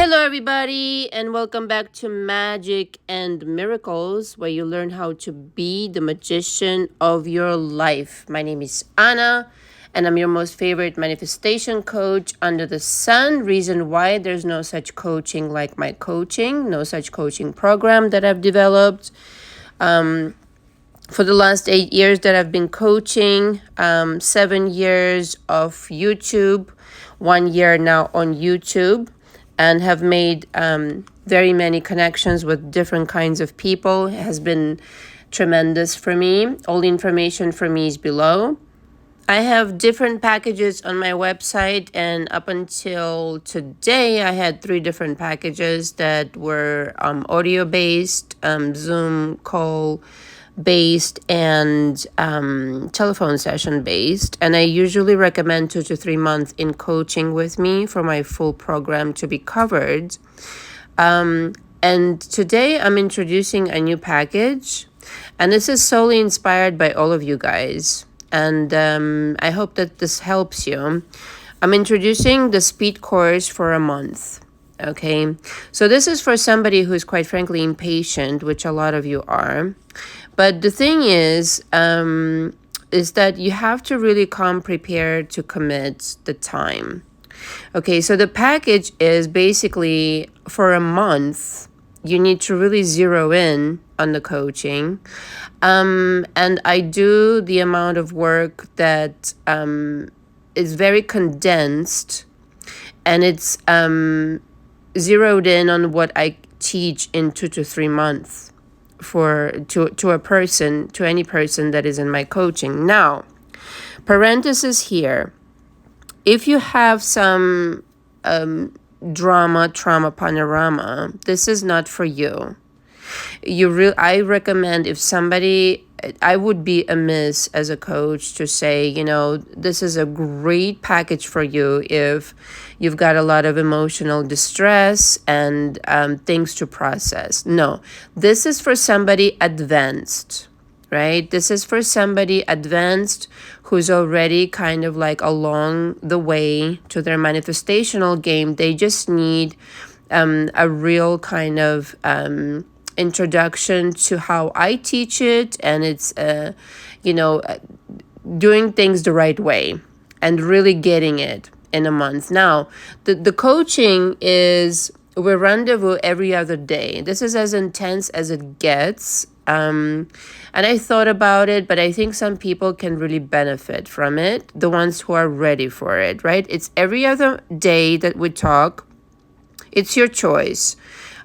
Hello, everybody, and welcome back to Magic and Miracles, where you learn how to be the magician of your life. My name is Anna, and I'm your most favorite manifestation coach under the sun. Reason why there's no such coaching like my coaching, no such coaching program that I've developed. For the last 8 years that I've been coaching, 7 years of YouTube, 1 year now on YouTube, and have made very many connections with different kinds of people. It has been tremendous for me. All the information for me is below. I have different packages on my website, and up until today, I had 3 different packages that were audio-based, Zoom call based, and telephone session based. And I usually recommend 2 to 3 months in coaching with me for my full program to be covered. And today I'm introducing a new package, and this is solely inspired by all of you guys. And I hope that this helps you. I'm introducing the speed course for a month. Okay, so this is for somebody who is quite frankly impatient, which a lot of you are. But the thing is that you have to really come prepared to commit the time. Okay, so the package is basically for a month, you need to really zero in on the coaching. And I do the amount of work that is very condensed, and it's zeroed in on what I teach in 2 to 3 months to a person, to any person that is in my coaching. Now, parenthesis here. If you have some trauma panorama, this is not for you. I recommend, if somebody, I would be amiss as a coach to say, this is a great package for you if you've got a lot of emotional distress and things to process. No, this is for somebody advanced, right? This is for somebody advanced who's already kind of like along the way to their manifestational game. They just need a real kind of introduction to how I teach it, and it's doing things the right way and really getting it in a month. Now, the coaching is, we rendezvous every other day. This is as intense as it gets. And I thought about it, but I think some people can really benefit from it, the ones who are ready for it, right? It's every other day that we talk. It's your choice,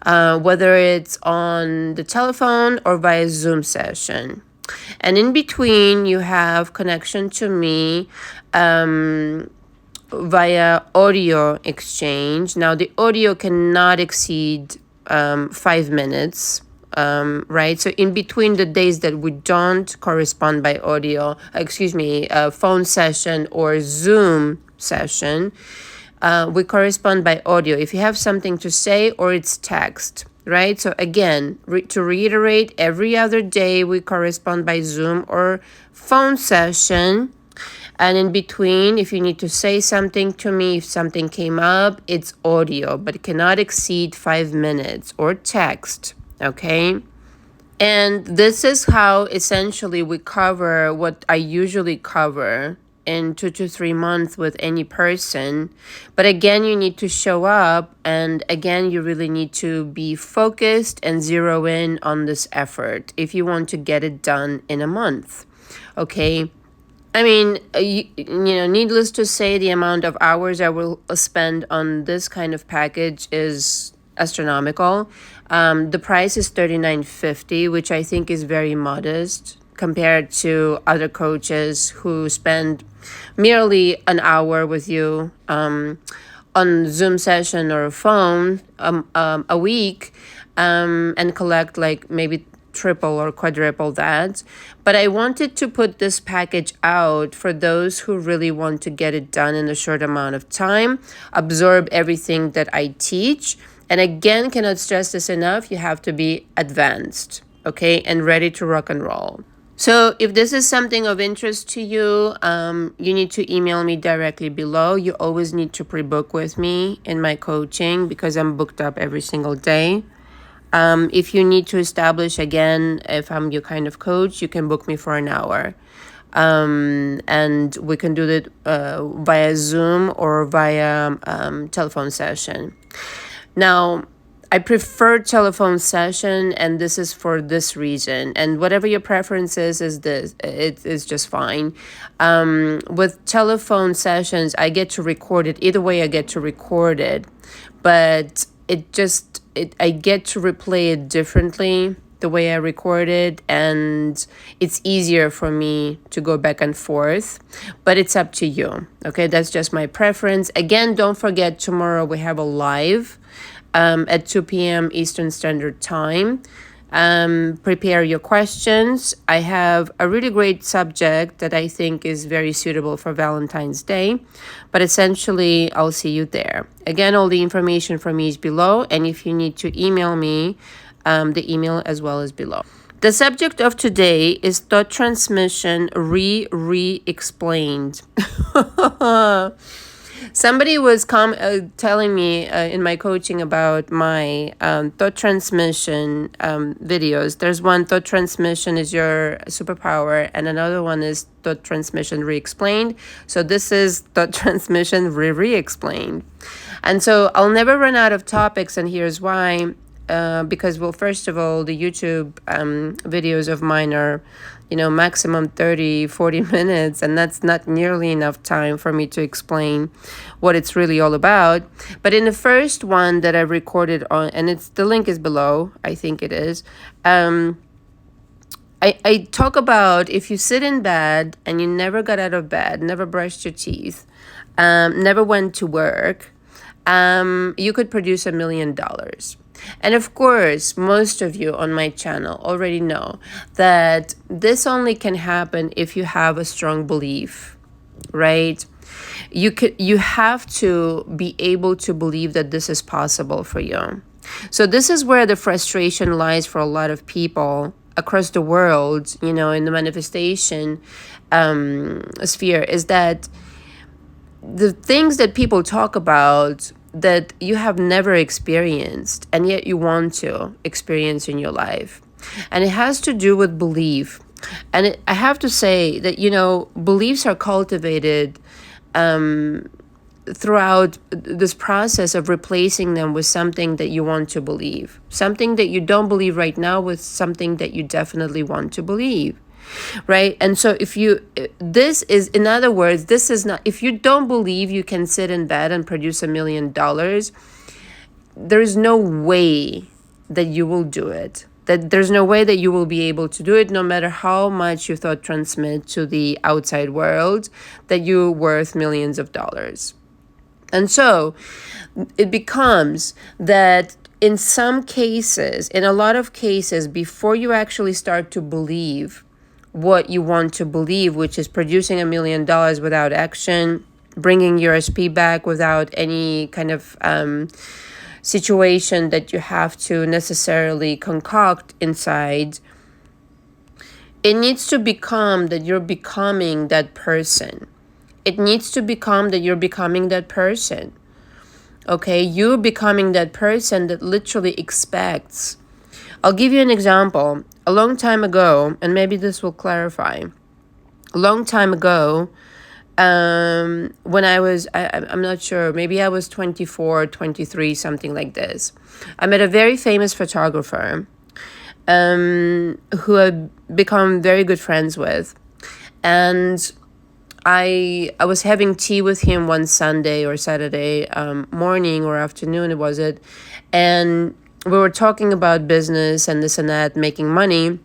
whether it's on the telephone or via Zoom session. And in between, you have connection to me via audio exchange. Now, the audio cannot exceed 5 minutes, right? So in between the days that we don't correspond by audio, phone session or Zoom session, we correspond by audio if you have something to say, or it's text, right? So again, to reiterate, every other day we correspond by Zoom or phone session. And in between, if you need to say something to me, if something came up, it's audio, but it cannot exceed 5 minutes, or text, okay? And this is how essentially we cover what I usually cover in 2 to 3 months with any person. But again, you need to show up, and again, you really need to be focused and zero in on this effort if you want to get it done in a month, okay? I mean, needless to say, the amount of hours I will spend on this kind of package is astronomical. The price is $39.50, which I think is very modest compared to other coaches who spend merely an hour with you on Zoom session or a phone a week and collect like maybe triple or quadruple that. But I wanted to put this package out for those who really want to get it done in a short amount of time, absorb everything that I teach. And again, cannot stress this enough, you have to be advanced, okay, and ready to rock and roll. So if this is something of interest to you, you need to email me directly below. You always need to pre-book with me in my coaching because I'm booked up every single day. If you need to establish again, if I'm your kind of coach, you can book me for an hour. And we can do it via Zoom or via telephone session. Now, I prefer telephone session, and this is for this reason. And whatever your preference is this, it is just fine. With telephone sessions, I get to record it. Either way, I get to record it, but I get to replay it differently the way I record it, and it's easier for me to go back and forth, but it's up to you. Okay, that's just my preference. Again, don't forget, tomorrow we have a live at 2 p.m. Eastern Standard Time. Prepare your questions. I have a really great subject that I think is very suitable for Valentine's Day, but essentially I'll see you there. Again, all the information for me is below, and if you need to email me, the email as well is below. The subject of today is thought transmission re-explained. Somebody was telling me in my coaching about my thought transmission videos. There's one, thought transmission is your superpower, and another one is thought transmission re-explained. So this is thought transmission re-explained. And so I'll never run out of topics, and here's why. Because, well, first of all, the YouTube videos of mine are, maximum 40 minutes, and that's not nearly enough time for me to explain what it's really all about. But in the first one that I recorded on, and the link is below, I think it is, I talk about if you sit in bed and you never got out of bed, never brushed your teeth, never went to work, you could produce $1 million. And of course, most of you on my channel already know that this only can happen if you have a strong belief, right? You have to be able to believe that this is possible for you. So this is where the frustration lies for a lot of people across the world, in the manifestation sphere, is that the things that people talk about that you have never experienced and yet you want to experience in your life. And it has to do with belief. And I have to say that, beliefs are cultivated throughout this process of replacing them with something that you want to believe. Something that you don't believe right now with something that you definitely want to believe. Right? And so if you don't believe you can sit in bed and produce $1 million, there is no way that you will do it. That there's no way that you will be able to do it, no matter how much you thought transmit to the outside world that you're worth millions of dollars. And so it becomes that in a lot of cases, before you actually start to believe what you want to believe, which is producing $1 million without action, bringing your SP back without any kind of situation that you have to necessarily concoct inside, it needs to become that you're becoming that person. It needs to become that you're becoming that person. Okay, you're becoming that person that literally expects. I'll give you an example. A long time ago, and maybe this will clarify. A long time ago, when I was, I'm not sure, maybe I was 24, 23, something like this. I met a very famous photographer who I've become very good friends with. And I was having tea with him one Sunday or Saturday morning or afternoon, was it? And we were talking about business and this and that, making money.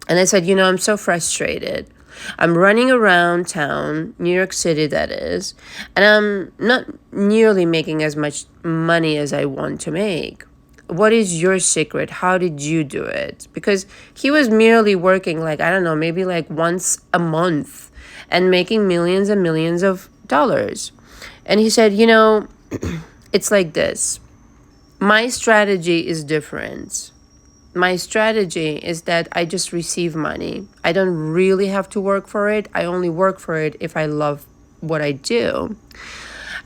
And I said, I'm so frustrated. I'm running around town, New York City that is, and I'm not nearly making as much money as I want to make. What is your secret? How did you do it? Because he was merely working maybe once a month and making millions and millions of dollars. And he said, it's like this. My strategy is different. my strategy is that I just receive money. I don't really have to work for it. I only work for it if I love what I do.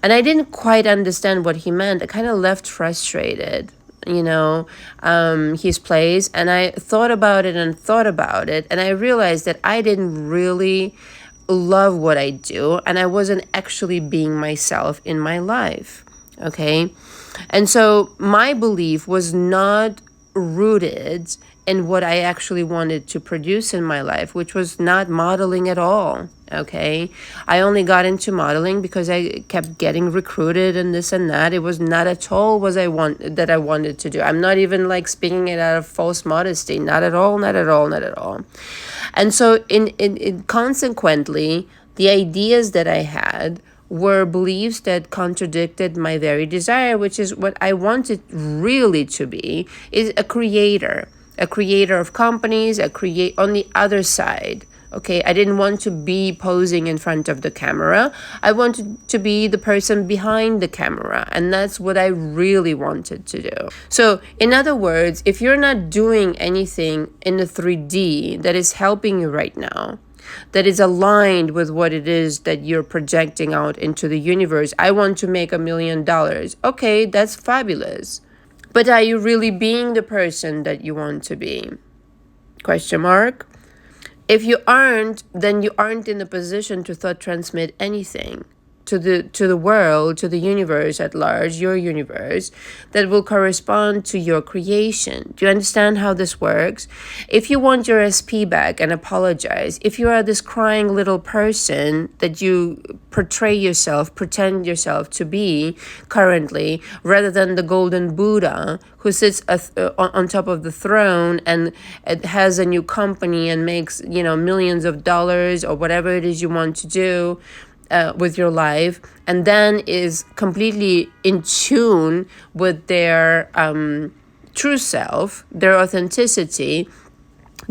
And I didn't quite understand what he meant. I kind of left frustrated, his plays. And I thought about it and thought about it. And I realized that I didn't really love what I do. And I wasn't actually being myself in my life. Okay. And so my belief was not rooted in what I actually wanted to produce in my life, which was not modeling at all. Okay. I only got into modeling because I kept getting recruited and this and that. It was not at all what I wanted to do. I'm not even like speaking it out of false modesty. Not at all, not at all, not at all. And so in consequently, the ideas that I had were beliefs that contradicted my very desire, which is what I wanted really to be, is a creator of companies, on the other side. Okay, I didn't want to be posing in front of the camera. I wanted to be the person behind the camera. And that's what I really wanted to do. So in other words, if you're not doing anything in the 3D that is helping you right now, that is aligned with what it is that you're projecting out into the universe. I want to make $1 million. Okay, that's fabulous. But are you really being the person that you want to be? Question mark. If you aren't, then you aren't in a position to thought transmit anything to the world, to the universe at large, your universe, that will correspond to your creation. Do you understand how this works? If you want your SP back and apologize, if you are this crying little person that you pretend yourself to be currently, rather than the golden Buddha who sits on top of the throne and it has a new company and makes, millions of dollars or whatever it is you want to do, with your life, and then is completely in tune with their true self, their authenticity,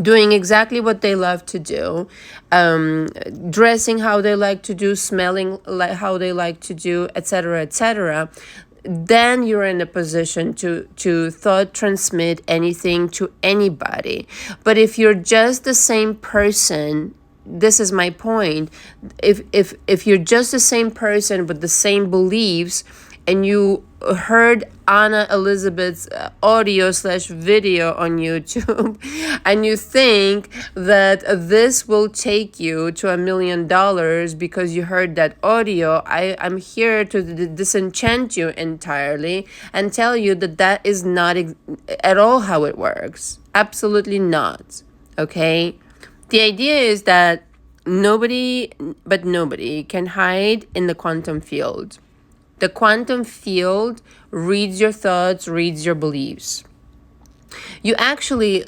doing exactly what they love to do, dressing how they like to do, smelling like how they like to do, etc., etc., then you're in a position to thought transmit anything to anybody. But if you're just the same person, this is my point. If you're just the same person with the same beliefs, and you heard Anna Elizabeth's audio/video on YouTube, and you think that this will take you to $1 million because you heard that audio, I'm here to disenchant you entirely and tell you that that is not at all how it works. Absolutely not. Okay? The idea is that nobody can hide in the quantum field. The quantum field reads your thoughts, reads your beliefs. You actually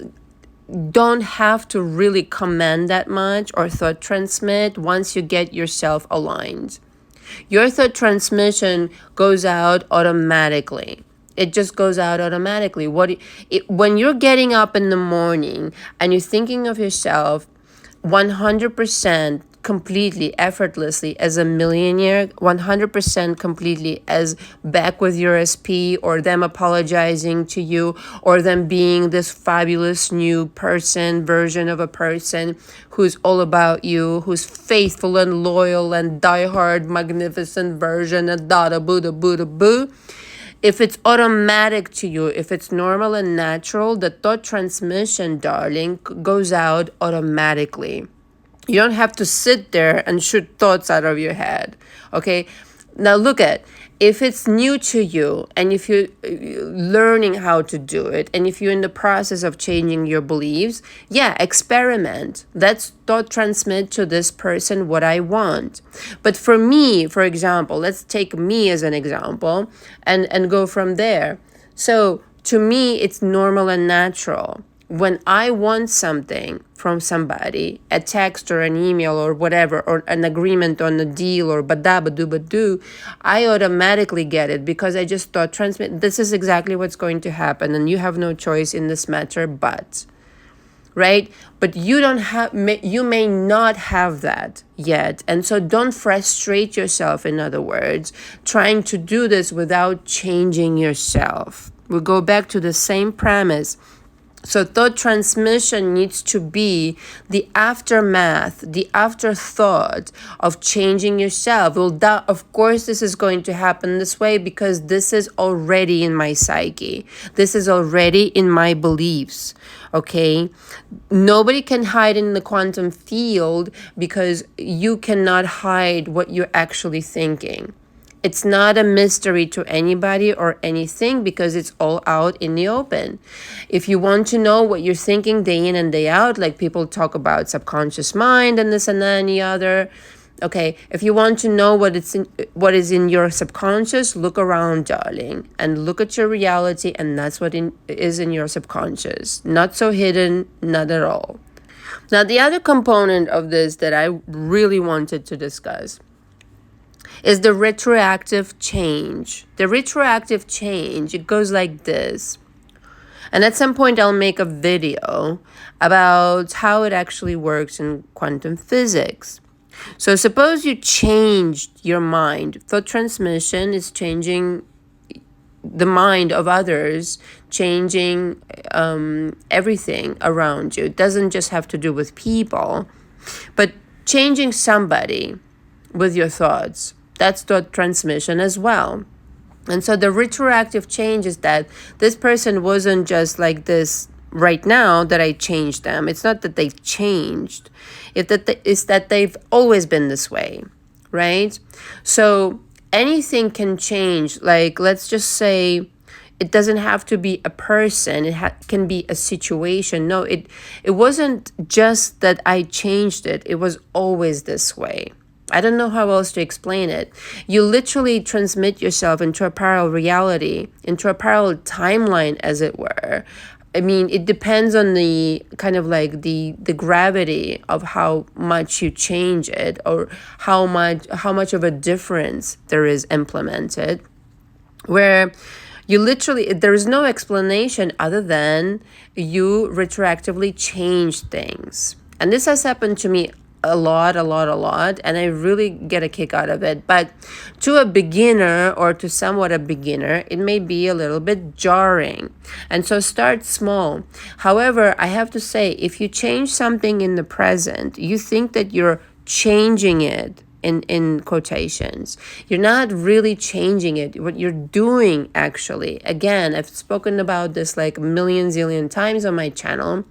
don't have to really command that much or thought transmit once you get yourself aligned. Your thought transmission goes out automatically. It just goes out automatically. When you're getting up in the morning and you're thinking of yourself 100% completely, effortlessly as a millionaire, 100% completely as back with your SP, or them apologizing to you, or them being this fabulous new version of a person who's all about you, who's faithful and loyal and diehard, magnificent version of Dada Buddha Buddha Boo. If it's automatic to you, if it's normal and natural, the thought transmission, darling, goes out automatically. You don't have to sit there and shoot thoughts out of your head. Okay? Now look at, if it's new to you, and if you're learning how to do it, and if you're in the process of changing your beliefs, yeah, experiment. Let's thought transmit to this person what I want. But for me, for example, let's take me as an example and go from there. So to me, it's normal and natural. When I want something from somebody, a text or an email or whatever, or an agreement on a deal or badabadoo, I automatically get it because I just thought transmit. This is exactly what's going to happen, and you have no choice in this matter but. Right? But you may not have that yet. And so don't frustrate yourself, in other words, trying to do this without changing yourself. We'll go back to the same premise. So thought transmission needs to be the aftermath, the afterthought of changing yourself. Well, that, of course, this is going to happen this way because this is already in my psyche. This is already in my beliefs. Okay? Nobody can hide in the quantum field because you cannot hide what you're actually thinking. It's not a mystery to anybody or anything because it's all out in the open. If you want to know what you're thinking day in and day out, like people talk about subconscious mind and this and that and the other, okay, if you want to know what is in your subconscious, look around, darling, and look at your reality, and that's what is in your subconscious. Not so hidden, not at all. Now, the other component of this that I really wanted to discuss is the retroactive change. The retroactive change, it goes like this. And at some point I'll make a video about how it actually works in quantum physics. So suppose you changed your mind. Thought transmission is changing the mind of others, changing everything around you. It doesn't just have to do with people, but changing somebody with your thoughts. That's thought transmission as well. And so the retroactive change is that this person wasn't just like this right now that I changed them. It's not that they've changed. It's that they've always been this way, right? So anything can change. Like, let's just say it doesn't have to be a person. It can be a situation. No, it wasn't just that I changed it. It was always this way. I don't know how else to explain it. You literally transmit yourself into a parallel reality, into a parallel timeline, as it were. I mean, it depends on the kind of like the gravity of how much you change it, or how much of a difference there is implemented, where you literally, there is no explanation other than you retroactively change things. And this has happened to me a lot, and I really get a kick out of it. But to a beginner, or to somewhat a beginner, it may be a little bit jarring. And so start small. However, I have to say, if you change something in the present, you think that you're changing it in quotations. You're not really changing it. What you're doing, actually, again, I've spoken about this like a million zillion times on my channel,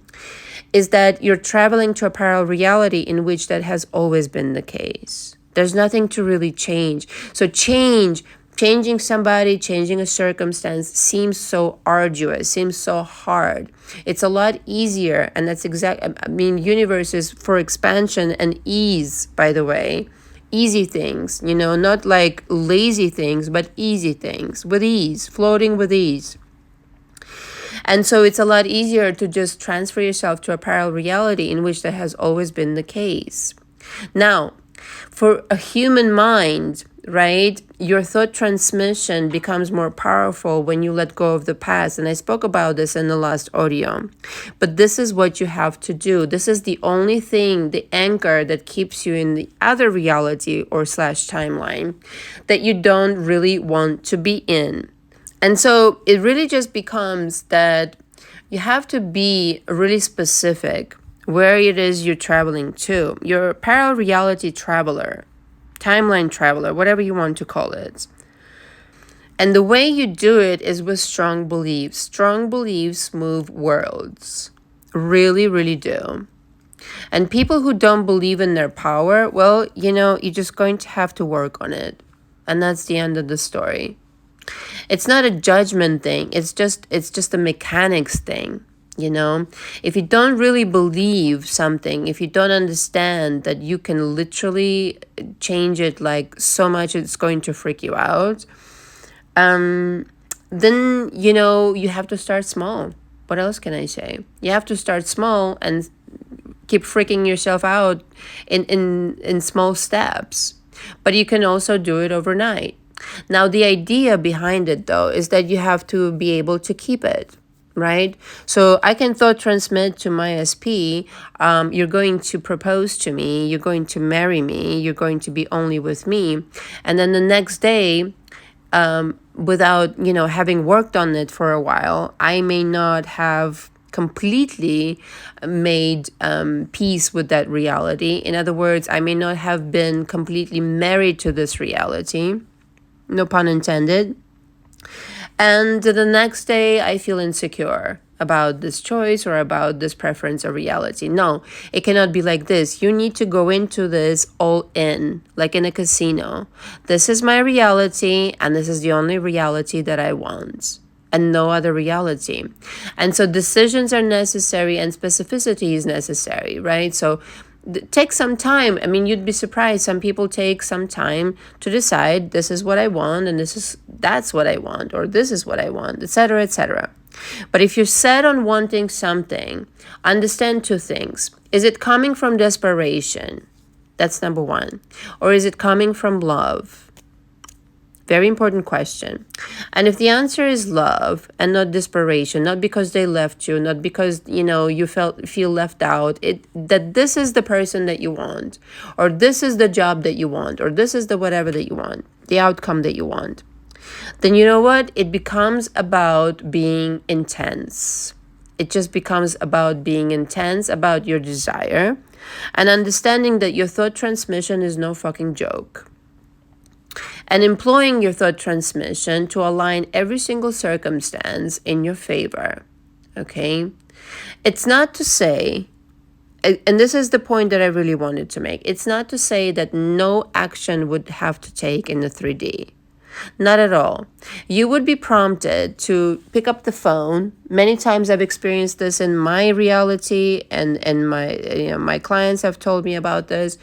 is that you're traveling to a parallel reality in which that has always been the case. There's nothing to really change. So changing somebody, changing a circumstance seems so arduous, seems so hard. It's a lot easier, and that's universe is for expansion and ease, by the way. Easy things, not like lazy things, but easy things, with ease, floating with ease. And so it's a lot easier to just transfer yourself to a parallel reality in which that has always been the case. Now, for a human mind, right, your thought transmission becomes more powerful when you let go of the past. And I spoke about this in the last audio. But this is what you have to do. This is the only thing, the anchor that keeps you in the other reality or / timeline that you don't really want to be in. And so it really just becomes that you have to be really specific where it is you're traveling to. You're a parallel reality traveler, timeline traveler, whatever you want to call it. And the way you do it is with strong beliefs. Strong beliefs move worlds. Really, really do. And people who don't believe in their power, well, you're just going to have to work on it. And that's the end of the story. It's not a judgment thing. It's just a mechanics thing, If you don't really believe something, if you don't understand that you can literally change it like so much it's going to freak you out, then, you have to start small. What else can I say? You have to start small and keep freaking yourself out in small steps. But you can also do it overnight. Now, the idea behind it, though, is that you have to be able to keep it, right? So I can thought transmit to my SP, you're going to propose to me, you're going to marry me, you're going to be only with me. And then the next day, without, having worked on it for a while, I may not have completely made peace with that reality. In other words, I may not have been completely married to this reality, no pun intended. And the next day, I feel insecure about this choice or about this preference or reality. No, it cannot be like this. You need to go into this all in, like in a casino. This is my reality, and this is the only reality that I want, and no other reality. And so decisions are necessary and specificity is necessary, right? So take some time. I mean, you'd be surprised. Some people take some time to decide this is what I want, and that's what I want, or this is what I want, etc., etc. But if you're set on wanting something, understand two things. Is it coming from desperation? That's number one. Or is it coming from love? Very important question. And if the answer is love and not desperation, not because they left you, not because, you feel left out, that this is the person that you want, or this is the job that you want, or this is the whatever that you want, the outcome that you want, then you know what? It becomes about being intense. It just becomes about being intense about your desire and understanding that your thought transmission is no fucking joke. And employing your thought transmission to align every single circumstance in your favor, okay? It's not to say, and this is the point that I really wanted to make, it's not to say that no action would have to take in the 3D. Not at all. You would be prompted to pick up the phone. Many times I've experienced this in my reality, and my clients have told me about this.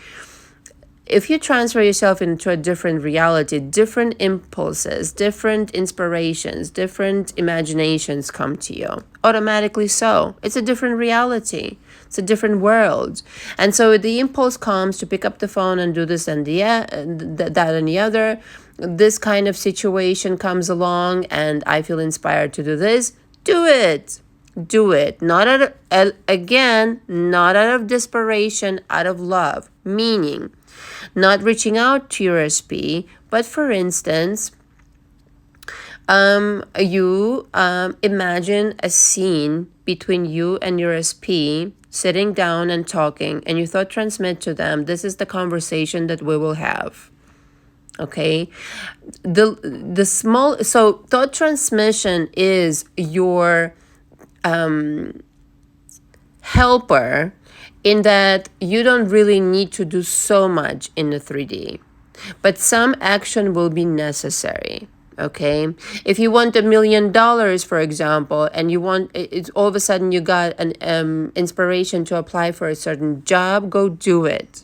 If you transfer yourself into a different reality, different impulses, different inspirations, different imaginations come to you. Automatically so. It's a different reality. It's a different world. And so the impulse comes to pick up the phone and do this and that and the other. This kind of situation comes along and I feel inspired to do this. Do it. Do it. Not out of desperation, out of love. Meaning, not reaching out to your SP, but for instance, you imagine a scene between you and your SP sitting down and talking, and you thought transmit to them, this is the conversation that we will have. Okay, so thought transmission is your helper, in that you don't really need to do so much in the 3D, but some action will be necessary. Okay, if you want $1 million, for example, and it's all of a sudden you got an inspiration to apply for a certain job, go do it.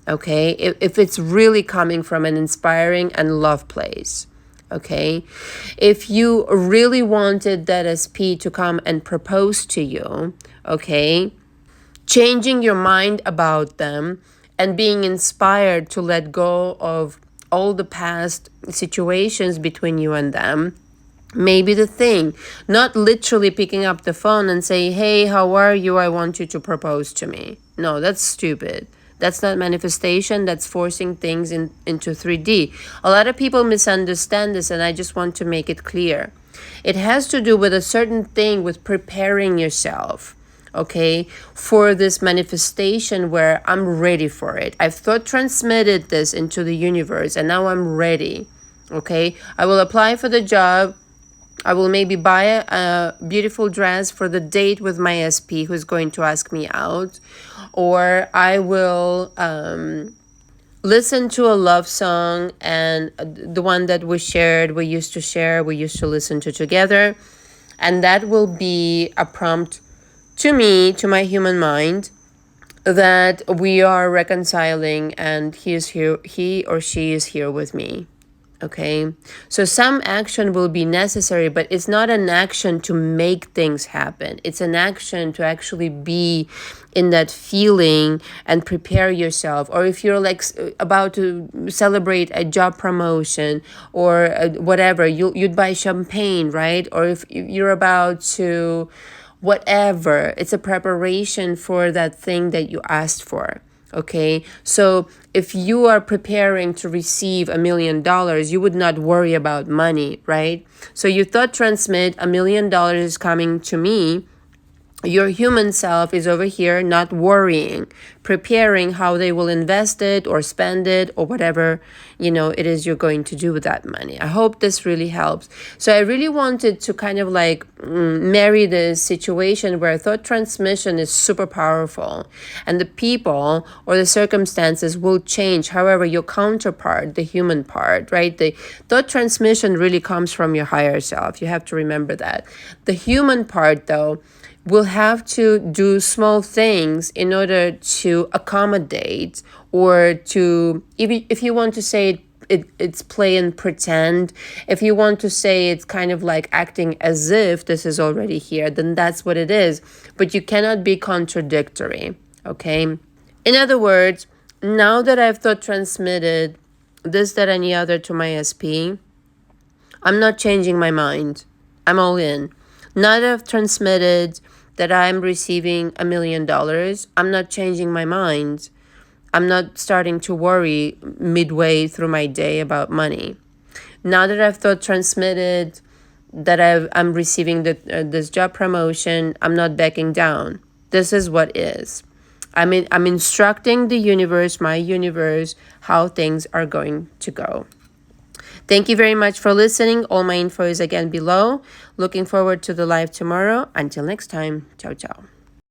Okay, if it's really coming from an inspiring and love place. Okay, if you really wanted that SP to come and propose to you, okay, changing your mind about them and being inspired to let go of all the past situations between you and them may be the thing. Not literally picking up the phone and say, hey, how are you? I want you to propose to me. No, that's stupid. That's not manifestation. That's forcing things into 3D. A lot of people misunderstand this, and I just want to make it clear. It has to do with a certain thing, with preparing yourself, okay, for this manifestation where I'm ready for it. I've thought transmitted this into the universe, and now I'm ready, okay? I will apply for the job. I will maybe buy a beautiful dress for the date with my SP who's going to ask me out. Or I will listen to a love song, and the one that we used to listen to together. And that will be a prompt to me, to my human mind, that we are reconciling and he or she is here with me. Okay, so some action will be necessary, but it's not an action to make things happen. It's an action to actually be in that feeling and prepare yourself. Or if you're like about to celebrate a job promotion or whatever, you'd buy champagne, right? Or if you're about to whatever, it's a preparation for that thing that you asked for. Okay, so if you are preparing to receive $1 million, you would not worry about money, right? So you thought transmit $1 million is coming to me, Your human self is over here not worrying, preparing how they will invest it or spend it or whatever, it is you're going to do with that money. I hope this really helps. So I really wanted to kind of like marry this situation where thought transmission is super powerful and the people or the circumstances will change. However, your counterpart, the human part, right? The thought transmission really comes from your higher self. You have to remember that. The human part, though, will have to do small things in order to accommodate or to, if you want to say it's play and pretend, if you want to say it's kind of like acting as if this is already here, then that's what it is. But you cannot be contradictory, okay? In other words, now that I've thought transmitted this, that, and the other to my SP, I'm not changing my mind. I'm all in. Now that I've transmitted that I'm receiving $1 million, I'm not changing my mind. I'm not starting to worry midway through my day about money. Now that I've thought transmitted that I'm receiving this job promotion, I'm not backing down. This is what is. I'm instructing the universe, my universe, how things are going to go. Thank you very much for listening. All my info is again below. Looking forward to the live tomorrow. Until next time. Ciao, ciao.